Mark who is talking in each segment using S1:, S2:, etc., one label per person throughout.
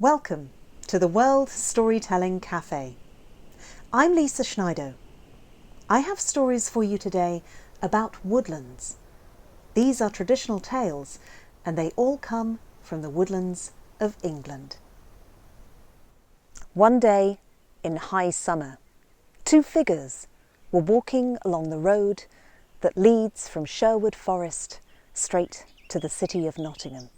S1: Welcome to the World Storytelling Cafe. I'm Lisa Schneidau. I have stories for you today about woodlands. These are traditional tales and they all come from the woodlands of England. One day in high summer, two figures were walking along the road that leads from Sherwood Forest straight to the city of Nottingham.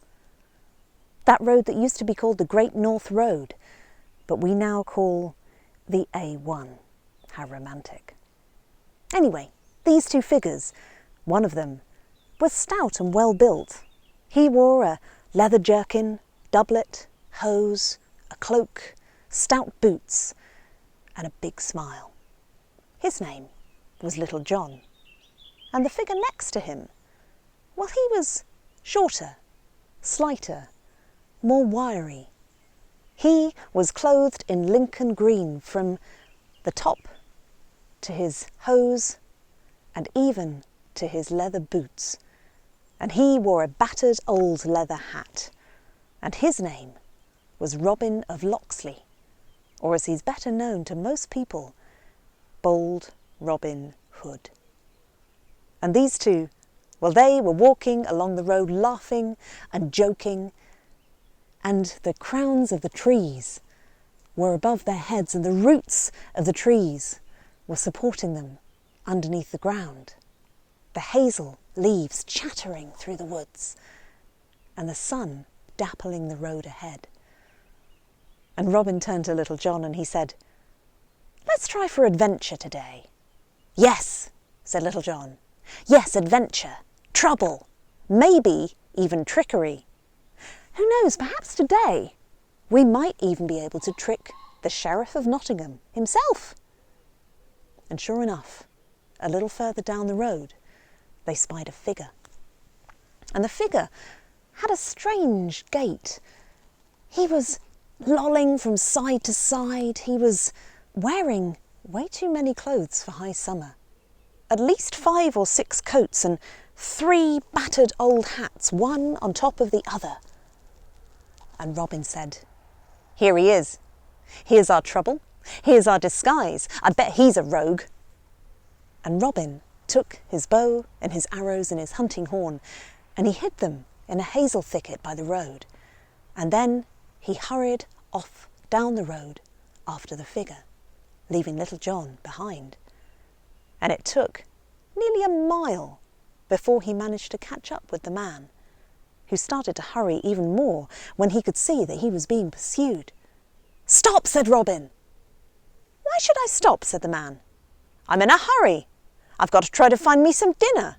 S1: That road that used to be called the Great North Road, but we now call the A1. How romantic. Anyway, these two figures, one of them was stout and well built. He wore a leather jerkin, doublet, hose, a cloak, stout boots, and a big smile. His name was Little John. And the figure next to him, well, he was shorter, slighter, more wiry. He was clothed in Lincoln green from the top to his hose and even to his leather boots. And he wore a battered old leather hat. And his name was Robin of Locksley, or as he's better known to most people, Bold Robin Hood. And these two, well, they were walking along the road laughing and joking, and the crowns of the trees were above their heads and the roots of the trees were supporting them underneath the ground. The hazel leaves chattering through the woods and the sun dappling the road ahead. And Robin turned to Little John and he said, "Let's try for adventure today." "Yes," said Little John. "Yes, adventure, trouble, maybe even trickery. Who knows, perhaps today we might even be able to trick the Sheriff of Nottingham himself." And sure enough, a little further down the road, they spied a figure. And the figure had a strange gait. He was lolling from side to side. He was wearing way too many clothes for high summer. At least 5 or 6 coats and 3 battered old hats, one on top of the other. And Robin said, "Here he is. Here's our trouble. Here's our disguise. I bet he's a rogue." And Robin took his bow and his arrows and his hunting horn and he hid them in a hazel thicket by the road. And then he hurried off down the road after the figure, leaving Little John behind. And it took nearly a mile before he managed to catch up with the man, who started to hurry even more when he could see that he was being pursued. "Stop," said Robin. "Why should I stop?" said the man. "I'm in a hurry. I've got to try to find me some dinner."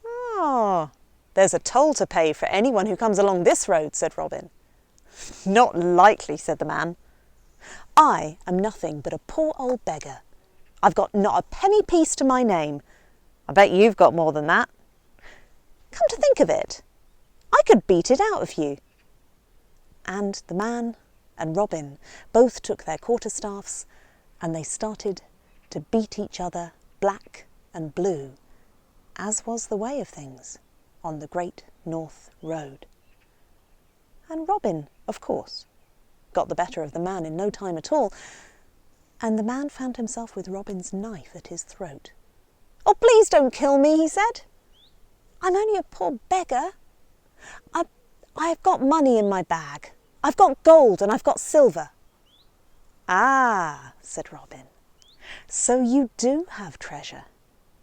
S1: "Oh, there's a toll to pay for anyone who comes along this road," said Robin. "Not likely," said the man. "I am nothing but a poor old beggar. I've got not a penny piece to my name. I bet you've got more than that. Come to think of it, I could beat it out of you." And the man and Robin both took their quarterstaffs and they started to beat each other black and blue, as was the way of things on the Great North Road. And Robin, of course, got the better of the man in no time at all, and the man found himself with Robin's knife at his throat. "Oh, please don't kill me," he said. "I'm only a poor beggar. I've got money in my bag. I've got gold and I've got silver." "Ah," said Robin, "so you do have treasure.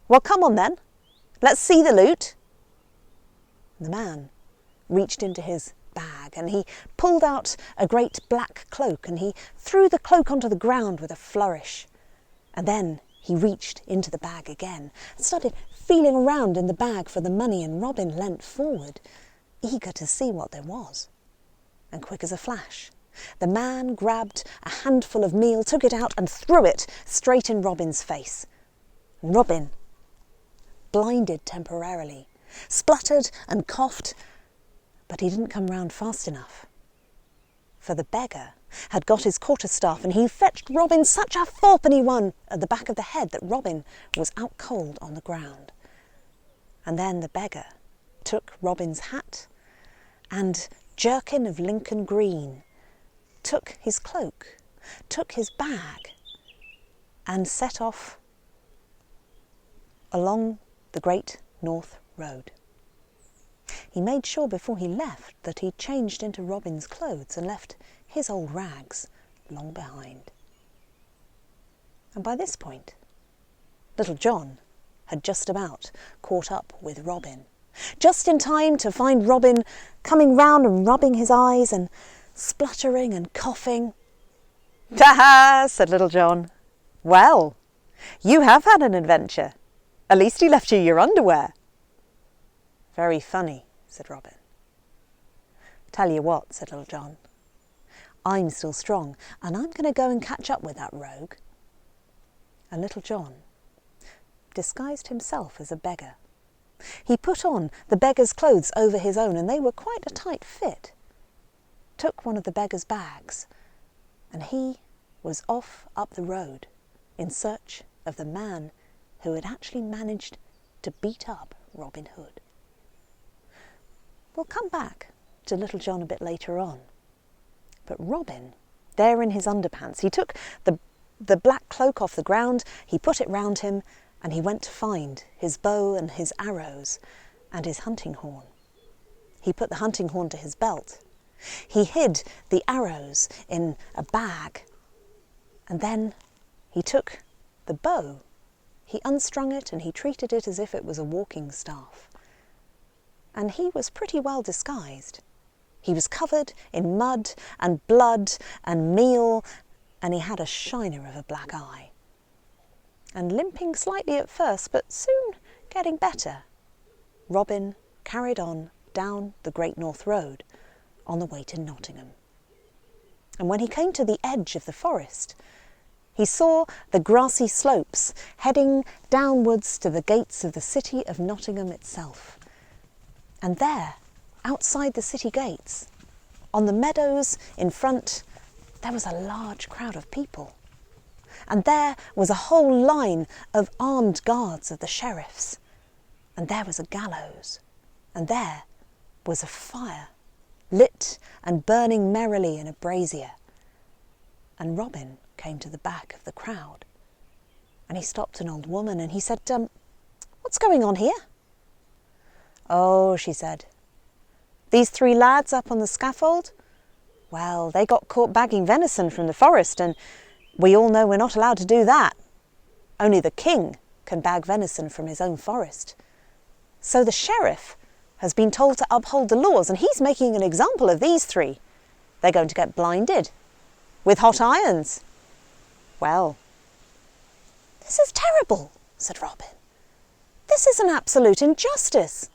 S1: Well, come on then. Let's see the loot." The man reached into his bag and he pulled out a great black cloak and he threw the cloak onto the ground with a flourish. And then he reached into the bag again and started feeling around in the bag for the money, and Robin leant forward, eager to see what there was. And quick as a flash, the man grabbed a handful of meal, took it out and threw it straight in Robin's face. Robin, blinded temporarily, spluttered and coughed, but he didn't come round fast enough. For the beggar had got his quarterstaff and he fetched Robin such a fourpenny one at the back of the head that Robin was out cold on the ground. And then the beggar took Robin's hat and jerkin of Lincoln green took his cloak, took his bag, and set off along the Great North Road. He made sure before he left that he changed into Robin's clothes and left his old rags long behind. And by this point, Little John had just about caught up with Robin, just in time to find Robin coming round and rubbing his eyes and spluttering and coughing. "Ha-ha!" said Little John. "Well, you have had an adventure. At least he left you your underwear." "Very funny," said Robin. "Tell you what," said Little John, "I'm still strong, and I'm going to go and catch up with that rogue." And Little John disguised himself as a beggar. He put on the beggar's clothes over his own, and they were quite a tight fit, took one of the beggar's bags, and he was off up the road in search of the man who had actually managed to beat up Robin Hood. We'll come back to Little John a bit later on. But Robin, there in his underpants, he took the black cloak off the ground, he put it round him, and he went to find his bow and his arrows and his hunting horn. He put the hunting horn to his belt. He hid the arrows in a bag, and then he took the bow. He unstrung it and he treated it as if it was a walking staff. And he was pretty well disguised. He was covered in mud and blood and meal, and he had a shiner of a black eye. And limping slightly at first, but soon getting better, Robin carried on down the Great North Road on the way to Nottingham. And when he came to the edge of the forest, he saw the grassy slopes heading downwards to the gates of the city of Nottingham itself. And there, outside the city gates, on the meadows in front, there was a large crowd of people. And there was a whole line of armed guards of the sheriffs. And there was a gallows. And there was a fire, lit and burning merrily in a brazier. And Robin came to the back of the crowd. And he stopped an old woman and he said, "What's going on here?" "Oh," she said, "these 3 lads up on the scaffold, well, they got caught bagging venison from the forest, and we all know we're not allowed to do that. Only the king can bag venison from his own forest. So the sheriff has been told to uphold the laws, and he's making an example of these 3. They're going to get blinded with hot irons." "Well, this is terrible," said Robin. "This is an absolute injustice."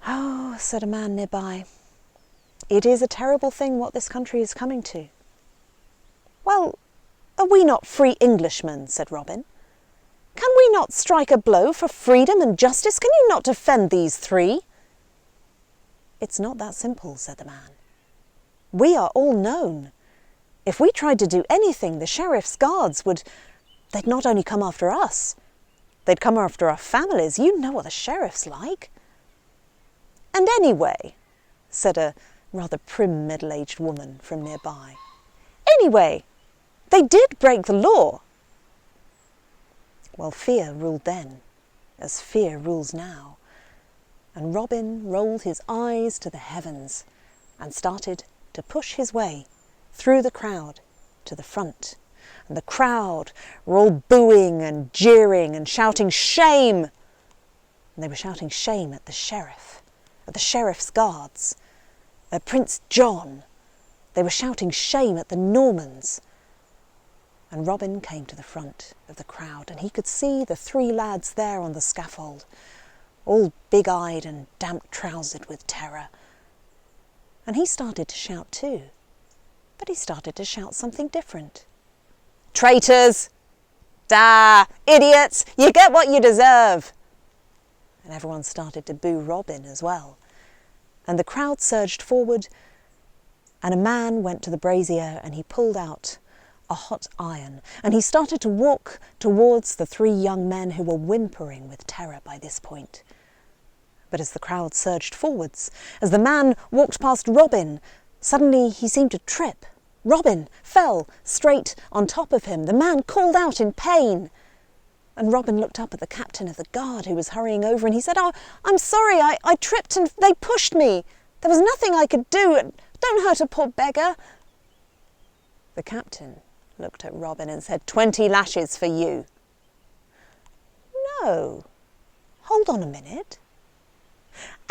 S1: "Oh," said a man nearby, "it is a terrible thing what this country is coming to." "Well, are we not free Englishmen?" said Robin. "Can we not strike a blow for freedom and justice? Can you not defend these 3? "It's not that simple," said the man. "We are all known. If we tried to do anything, the sheriff's guards they'd not only come after us, they'd come after our families. You know what the sheriff's like." "And anyway," said a rather prim middle-aged woman from nearby, "anyway, they did break the law." Well, fear ruled then, as fear rules now, and Robin rolled his eyes to the heavens and started to push his way through the crowd to the front. And the crowd were all booing and jeering and shouting shame. And they were shouting shame at the sheriff, at the sheriff's guards, at Prince John. They were shouting shame at the Normans. And Robin came to the front of the crowd, and he could see the 3 lads there on the scaffold, all big-eyed and damp-trousered with terror. And he started to shout too, but he started to shout something different. "Traitors! Da! Idiots! You get what you deserve!" And everyone started to boo Robin as well. And the crowd surged forward, and a man went to the brazier and he pulled out a hot iron, and he started to walk towards the 3 young men who were whimpering with terror by this point. But as the crowd surged forwards, as the man walked past Robin, Suddenly he seemed to trip. Robin fell straight on top of him. The man called out in pain. And Robin looked up at the captain of the guard who was hurrying over, and he said, "Oh, I'm sorry, I tripped and they pushed me. There was nothing I could do. Don't hurt a poor beggar." The captain looked at Robin and said, 20 lashes for you." "No, hold on a minute.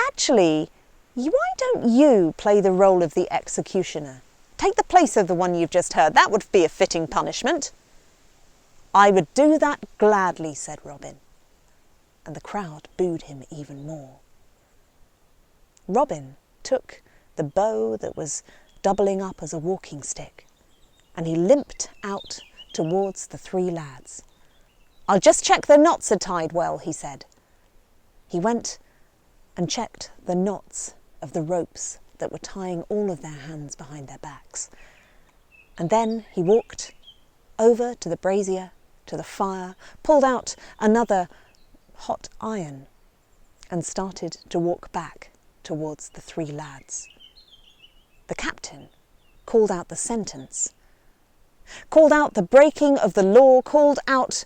S1: Actually, why don't you play the role of the executioner? Take the place of the one you've just heard. That would be a fitting punishment." "I would do that gladly," said Robin, and the crowd booed him even more. Robin took the bow that was doubling up as a walking stick, and he limped out towards the 3 lads. "I'll just check the knots are tied well," he said. He went and checked the knots of the ropes that were tying all of their hands behind their backs. And then he walked over to the brazier, to the fire, pulled out another hot iron, and started to walk back towards the 3 lads. The captain called out the sentence, called out the breaking of the law, called out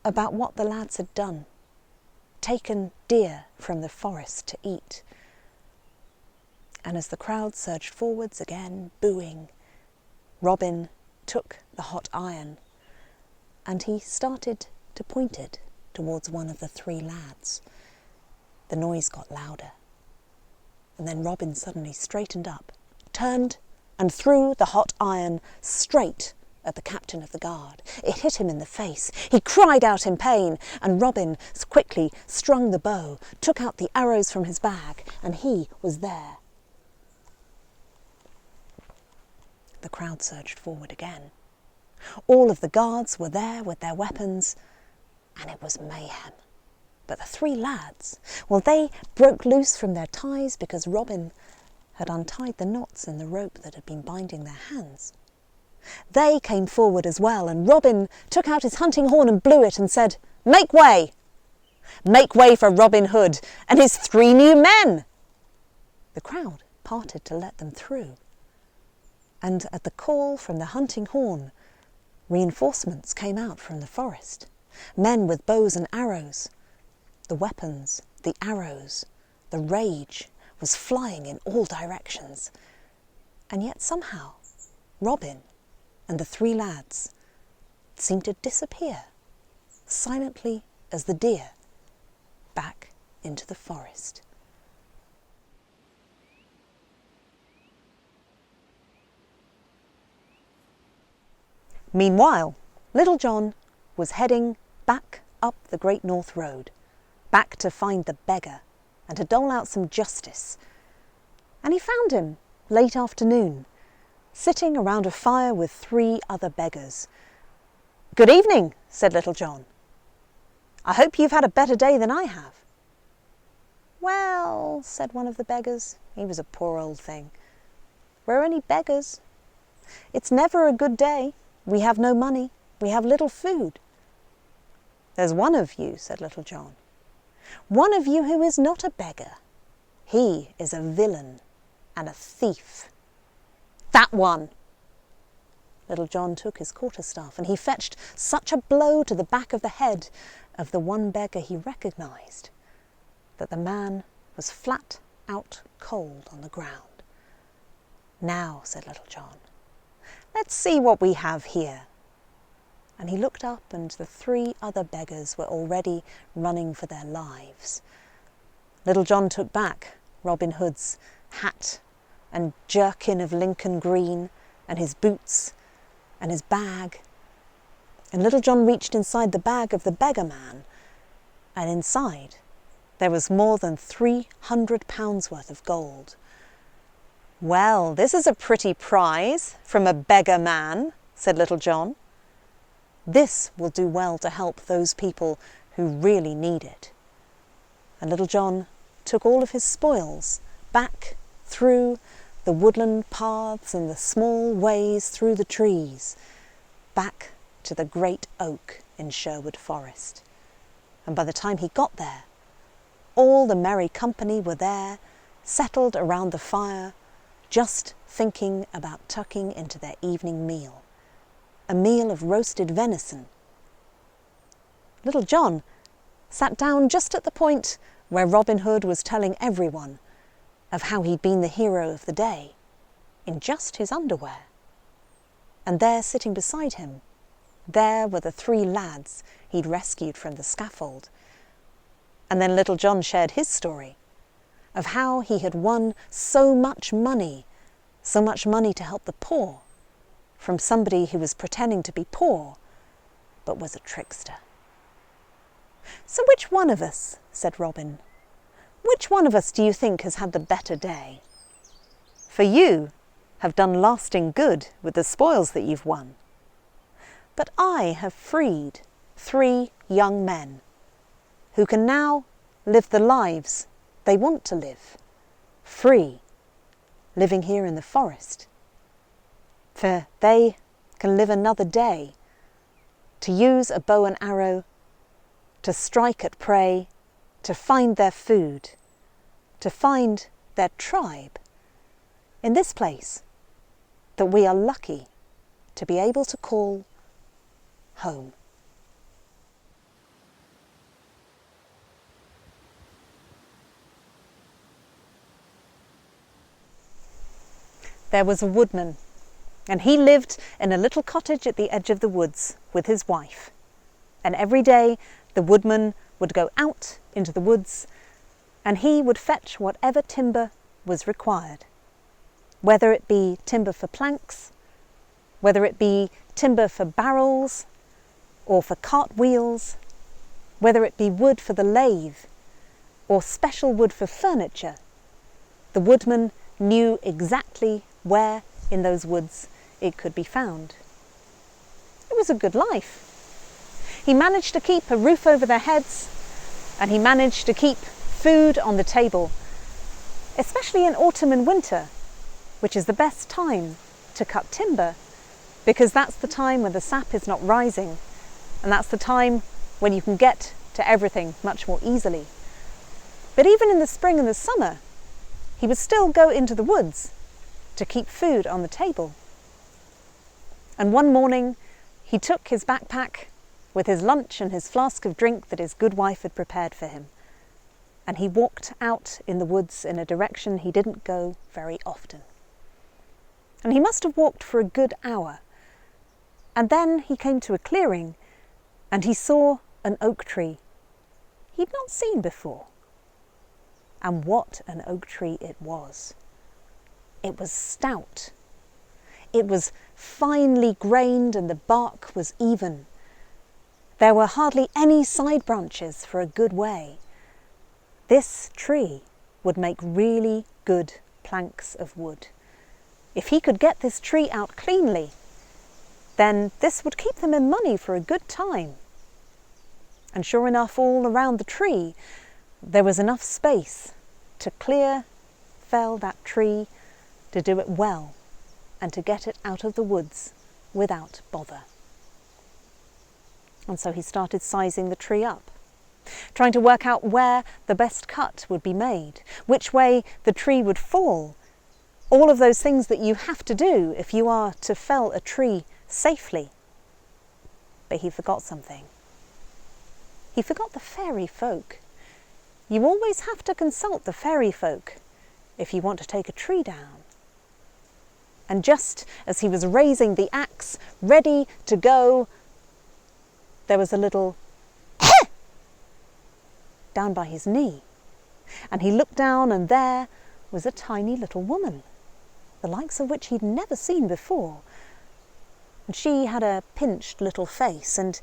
S1: about what the lads had done, taken deer from the forest to eat. And as the crowd surged forwards again, booing, Robin took the hot iron and he started to point it towards one of the 3 lads. The noise got louder, and then Robin suddenly straightened up, turned and threw the hot iron straight at the captain of the guard. It hit him in the face. He cried out in pain, and Robin quickly strung the bow, took out the arrows from his bag, and he was there. The crowd surged forward again. All of the guards were there with their weapons, and it was mayhem. But the 3 lads, well, they broke loose from their ties because Robin had untied the knots in the rope that had been binding their hands. They came forward as well, and Robin took out his hunting horn and blew it and said, "Make way! Make way for Robin Hood and his 3 new men!" The crowd parted to let them through, and at the call from the hunting horn, reinforcements came out from the forest, men with bows and arrows. The weapons, the arrows, the rage was flying in all directions, and yet somehow Robin and the 3 lads seemed to disappear, silently as the deer, back into the forest. Meanwhile, Little John was heading back up the Great North Road, back to find the beggar and to dole out some justice. And he found him late afternoon, sitting around a fire with 3 other beggars. "Good evening," said Little John. "I hope you've had a better day than I have." "Well," said one of the beggars, he was a poor old thing, "we're only beggars. It's never a good day. We have no money. We have little food." "There's one of you," said Little John, "one of you who is not a beggar. He is a villain and a thief." "That one!" Little John took his quarterstaff and he fetched such a blow to the back of the head of the one beggar he recognised that the man was flat out cold on the ground. "Now," said Little John, "let's see what we have here." And he looked up, and the 3 other beggars were already running for their lives. Little John took back Robin Hood's hat and jerkin of Lincoln green, and his boots and his bag. And Little John reached inside the bag of the beggar man, and inside there was more than 300 pounds worth of gold. "Well, this is a pretty prize from a beggar man," said Little John. "This will do well to help those people who really need it." And Little John took all of his spoils back through the woodland paths and the small ways through the trees, back to the great oak in Sherwood Forest. And by the time he got there, all the merry company were there, settled around the fire, just thinking about tucking into their evening meal, a meal of roasted venison. Little John sat down just at the point where Robin Hood was telling everyone of how he'd been the hero of the day, in just his underwear. And there, sitting beside him, there were the 3 lads he'd rescued from the scaffold. And then Little John shared his story of how he had won so much money to help the poor, from somebody who was pretending to be poor, but was a trickster. "So which one of us," said Robin, "which one of us do you think has had the better day? For you have done lasting good with the spoils that you've won. But I have freed 3 young men who can now live the lives they want to live, free, living here in the forest. For they can live another day, to use a bow and arrow, to strike at prey, to find their food, to find their tribe, in this place that we are lucky to be able to call home." There was a woodman, and he lived in a little cottage at the edge of the woods with his wife. And every day the woodman would go out into the woods and he would fetch whatever timber was required, whether it be timber for planks, whether it be timber for barrels or for cart wheels, whether it be wood for the lathe or special wood for furniture. The woodman knew exactly where in those woods it could be found. It was a good life. He managed to keep a roof over their heads, and he managed to keep food on the table, especially in autumn and winter, which is the best time to cut timber, because that's the time when the sap is not rising, and that's the time when you can get to everything much more easily. But even in the spring and the summer, he would still go into the woods to keep food on the table. And one morning he took his backpack with his lunch and his flask of drink that his good wife had prepared for him, and he walked out in the woods in a direction he didn't go very often. And he must have walked for a good hour, and then he came to a clearing and he saw an oak tree he'd not seen before. And what an oak tree it was! It was stout. It was finely grained and the bark was even. There were hardly any side branches for a good way. This tree would make really good planks of wood. If he could get this tree out cleanly, then this would keep them in money for a good time. And sure enough, all around the tree, there was enough space to fell that tree, to do it well, and to get it out of the woods without bother. And so he started sizing the tree up, trying to work out where the best cut would be made, which way the tree would fall, all of those things that you have to do if you are to fell a tree safely. But he forgot something. He forgot the fairy folk. You always have to consult the fairy folk if you want to take a tree down. And just as he was raising the axe, ready to go, there was a little down by his knee. And he looked down, and there was a tiny little woman, the likes of which he'd never seen before. And she had a pinched little face, and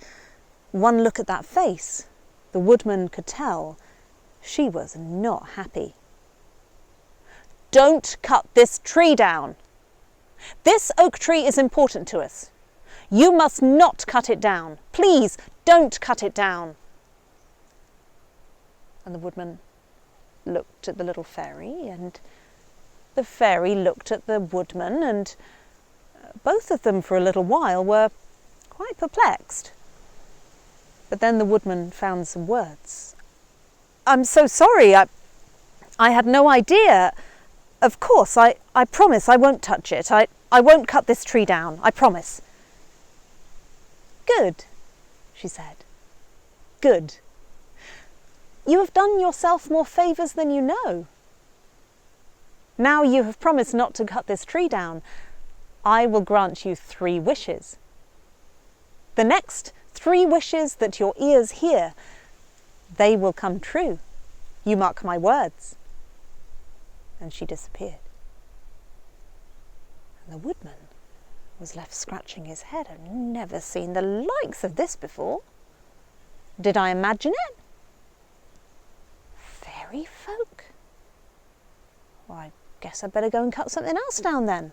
S1: one look at that face, the woodman could tell she was not happy. "Don't cut this tree down. This oak tree is important to us. You must not cut it down. Please don't cut it down." And the woodman looked at the little fairy, and the fairy looked at the woodman, and both of them for a little while were quite perplexed. But then the woodman found some words. "I'm so sorry. I had no idea. Of course, I promise I won't touch it. I won't cut this tree down, I promise. Good, she said. Good. You have done yourself more favours than you know. Now you have promised not to cut this tree down, I will grant you 3 wishes. The next 3 wishes that your ears hear, they will come true. You mark my words. And she disappeared. And the woodman was left scratching his head. I've never seen the likes of this before. Did I imagine it? Fairy folk? Well, I guess I'd better go and cut something else down then.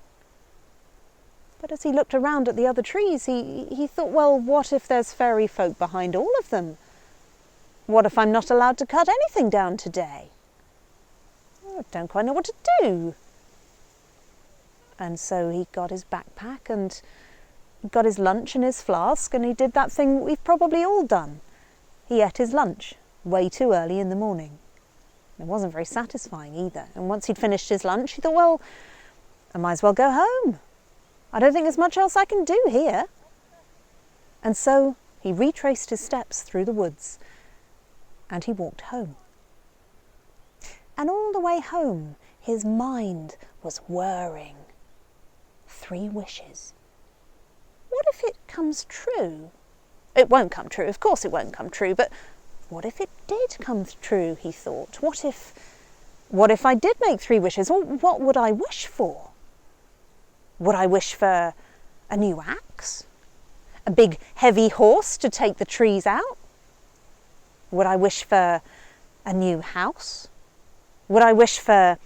S1: But as he looked around at the other trees, he thought, well, what if there's fairy folk behind all of them? What if I'm not allowed to cut anything down today? I don't quite know what to do. And so he got his backpack and got his lunch and his flask, and he did that thing we've probably all done. He ate his lunch way too early in the morning. It wasn't very satisfying either. And once he'd finished his lunch, he thought, well, I might as well go home. I don't think there's much else I can do here. And so he retraced his steps through the woods and he walked home. And all the way home, his mind was whirring. 3 wishes. What if it comes true? It won't come true, of course it won't come true, but what if it did come true, he thought. What if I did make 3 wishes? What would I wish for? Would I wish for a new axe? A big heavy horse to take the trees out? Would I wish for a new house? Would I wish for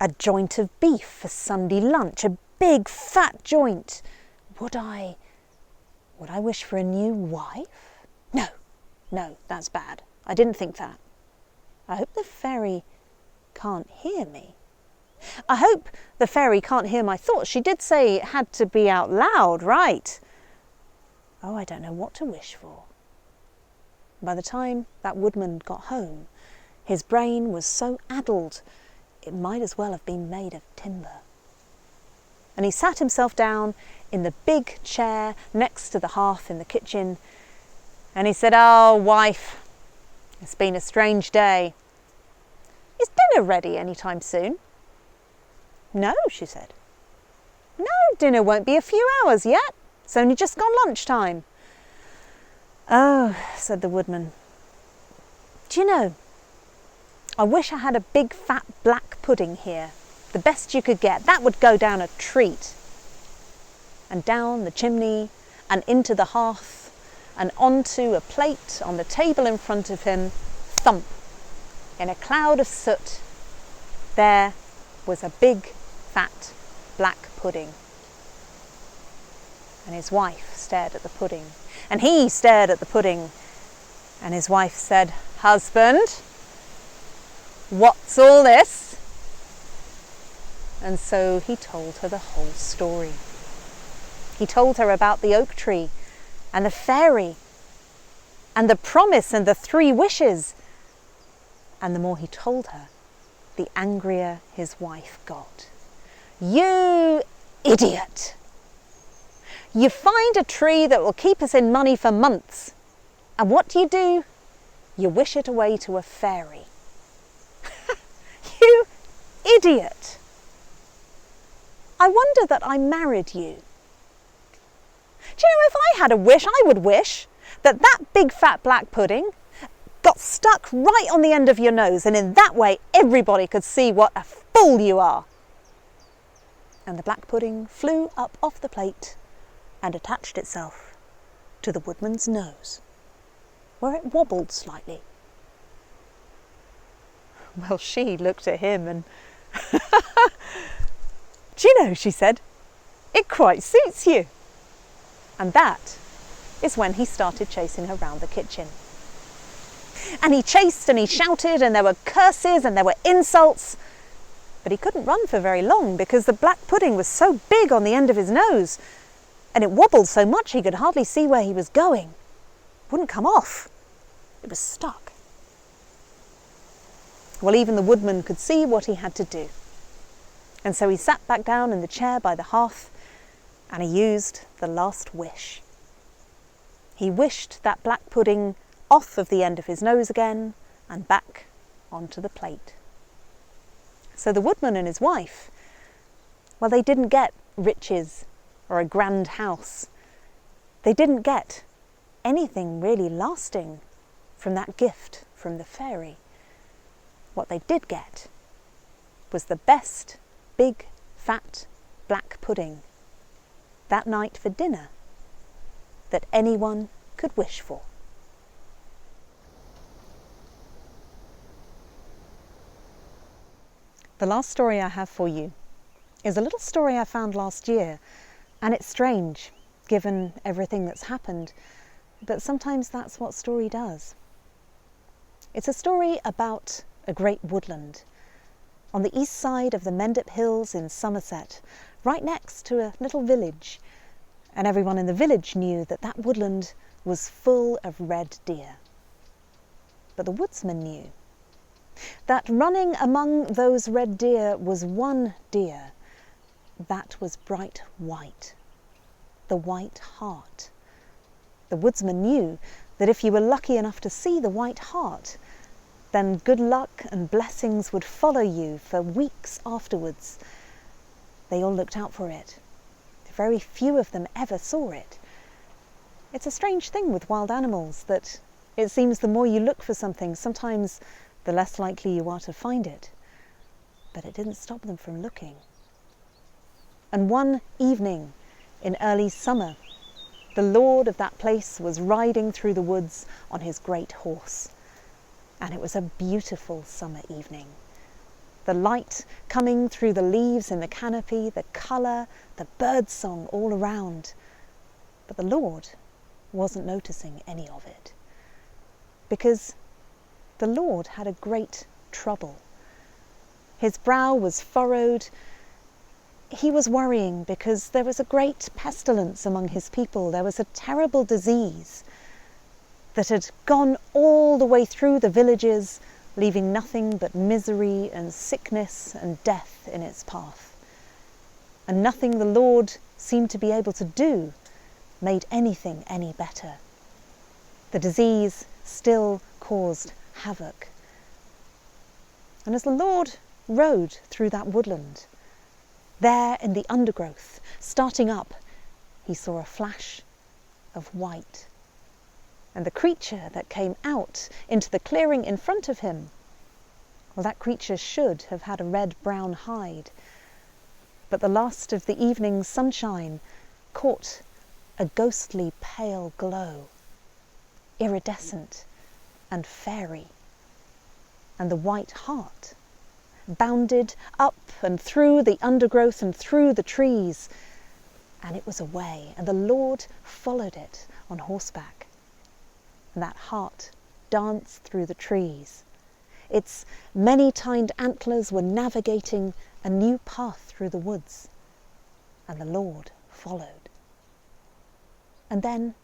S1: a joint of beef for Sunday lunch? A big fat joint? Would I wish for a new wife? No, that's bad. I didn't think that. I hope the fairy can't hear me. I hope the fairy can't hear my thoughts. She did say it had to be out loud, right? Oh, I don't know what to wish for. By the time that woodman got home, his brain was so addled, it might as well have been made of timber. And he sat himself down in the big chair next to the hearth in the kitchen, and he said, "Oh, wife, it's been a strange day. Is dinner ready any time soon?" "No," she said. "No, dinner won't be a few hours yet. It's only just gone lunchtime." "Oh," said the woodman. "Do you know, I wish I had a big fat black pudding here, the best you could get. That would go down a treat." And down the chimney and into the hearth and onto a plate on the table in front of him, thump, in a cloud of soot, there was a big fat black pudding. And his wife stared at the pudding, and he stared at the pudding, and his wife said, "Husband, what's all this?" And so he told her the whole story. He told her about the oak tree and the fairy and the promise and the 3 wishes. And the more he told her, the angrier his wife got. "You idiot! You find a tree that will keep us in money for months. And what do? You wish it away to a fairy. You idiot! I wonder that I married you. Do you know, if I had a wish, I would wish that that big fat black pudding got stuck right on the end of your nose, and in that way everybody could see what a fool you are." And the black pudding flew up off the plate and attached itself to the woodman's nose, where it wobbled slightly. Well, she looked at him and "Do you know," she said, "it quite suits you." And that is when he started chasing her round the kitchen. And he chased and he shouted, and there were curses and there were insults. But he couldn't run for very long because the black pudding was so big on the end of his nose, and it wobbled so much he could hardly see where he was going. It wouldn't come off. It was stuck. Well, even the woodman could see what he had to do. And so he sat back down in the chair by the hearth and he used the last wish. He wished that black pudding off of the end of his nose again and back onto the plate. So the woodman and his wife, well, they didn't get riches or a grand house. They didn't get anything really lasting from that gift from the fairy. What they did get was the best big, fat, black pudding that night for dinner that anyone could wish for. The last story I have for you is a little story I found last year, and it's strange given everything that's happened, but sometimes that's what story does. It's a story about a great woodland on the east side of the Mendip Hills in Somerset, right next to a little village, and everyone in the village knew that that woodland was full of red deer. But the woodsman knew that running among those red deer was one deer that was bright white, the white hart. The woodsman knew that if you were lucky enough to see the white hart, then good luck and blessings would follow you for weeks afterwards. They all looked out for it. Very few of them ever saw it. It's a strange thing with wild animals that it seems the more you look for something, sometimes the less likely you are to find it. But it didn't stop them from looking. And one evening in early summer, the lord of that place was riding through the woods on his great horse. And it was a beautiful summer evening. The light coming through the leaves in the canopy, the colour, the bird song all around. But the Lord wasn't noticing any of it, because the Lord had a great trouble. His brow was furrowed. He was worrying because there was a great pestilence among his people. There was a terrible disease that had gone all the way through the villages, leaving nothing but misery and sickness and death in its path. And nothing the Lord seemed to be able to do made anything any better. The disease still caused havoc. And as the Lord rode through that woodland, there in the undergrowth, starting up, he saw a flash of white. And the creature that came out into the clearing in front of him, well, that creature should have had a red-brown hide. But the last of the evening's sunshine caught a ghostly pale glow, iridescent and fairy. And the white hart bounded up and through the undergrowth and through the trees, and it was away, and the Lord followed it on horseback. And that hart danced through the trees. Its many-tined antlers were navigating a new path through the woods, and the Lord followed. And then,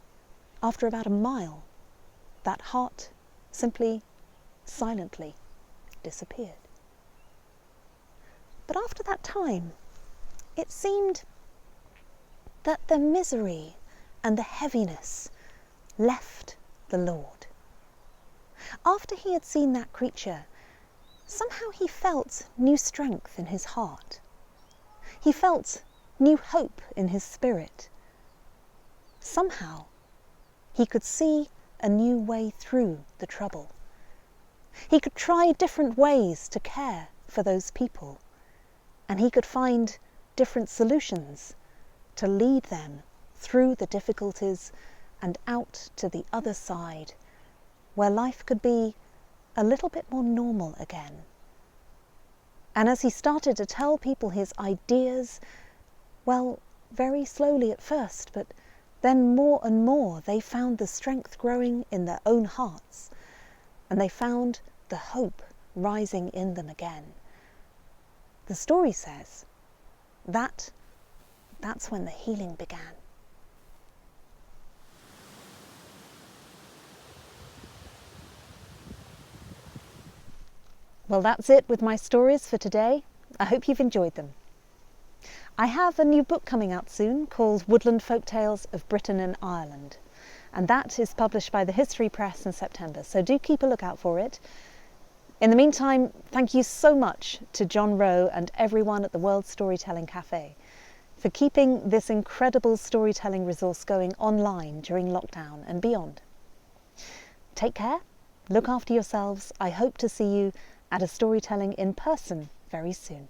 S1: after about a mile, that hart simply, silently disappeared. But after that time, it seemed that the misery and the heaviness left the Lord. After he had seen that creature, somehow he felt new strength in his heart. He felt new hope in his spirit. Somehow he could see a new way through the trouble. He could try different ways to care for those people, and he could find different solutions to lead them through the difficulties and out to the other side, where life could be a little bit more normal again. And as he started to tell people his ideas, well, very slowly at first, but then more and more, they found the strength growing in their own hearts, and they found the hope rising in them again. The story says that's when the healing began. Well, that's it with my stories for today. I hope you've enjoyed them. I have a new book coming out soon called Woodland Folktales of Britain and Ireland, and that is published by the History Press in September, so do keep a lookout for it. In the meantime, thank you so much to John Rowe and everyone at the World Storytelling Cafe for keeping this incredible storytelling resource going online during lockdown and beyond. Take care, look after yourselves. I hope to see you at a storytelling in person very soon.